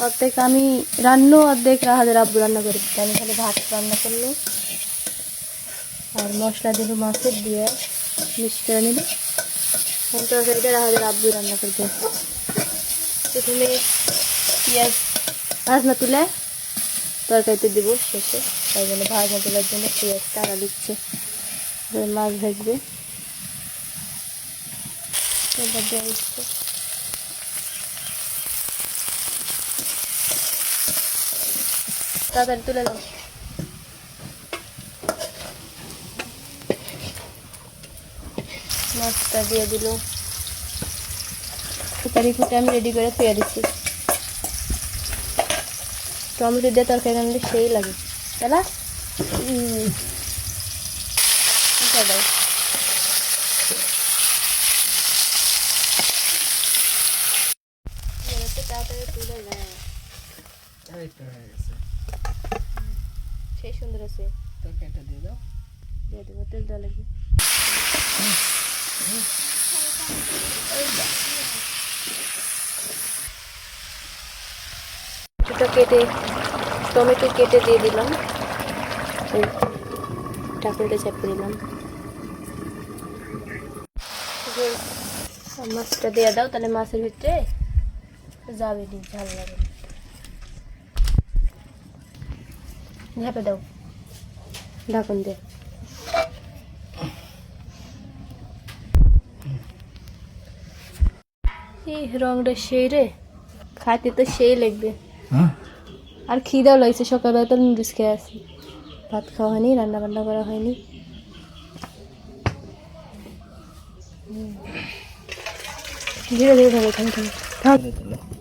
অর্ধেক আমি রান্না, অর্ধেক রাহাদের আব্বু রান্না করে দিতে। আমি খালি ভাত রান্না করলো আর মশলা দিল মাছের দিয়ে মিক্স করে নিল। তরকারিটা রাহাদের আব্বু রান্না করবে। প্রথমে পেঁয়াজ ভাজনা তুলে তরকারিতে দিব শেষে, তাই জন্য ভাজনা তোলার জন্য পেঁয়াজ টাকা দিচ্ছে। মাছ ভাজবে দেওয়া দিচ্ছে। তাড়াতাড়ি তুলে দাও। মাছটা দিয়ে দিল, তরকারি ফুটে আমি রেডি করে পেয়ে দিচ্ছি। টমেটো দিয়ে তরকারি রান্নালে সেই লাগে, তাই না? দাও তাড়াতাড়ি তুলে নেয়, সেই সুন্দর আছে। তরকারিটা দিয়ে দাও, দিয়ে দেবো, তেল দেওয়া লাগবে। টমেটো কেটে দিয়ে দিলাম, ঢাকনাটা চাপিয়ে দিলাম। মাছটা দিয়ে দাও, তাহলে মাছের ভিতরে যাবে নি, ঝাল লাগে। ঝাঁপে দাও, ঢাকন দিয়ে। এই রংটা সেই রে, খাইতে তো সেই লাগবে। আর খিদাও লাগছে, সকালবেলা তো নুডলস খেয়ে আসি, ভাত খাওয়া হয়নি, রান্না বান্না করা হয়নি। ধীরে ধীরে খাবে, খাবে খাবে।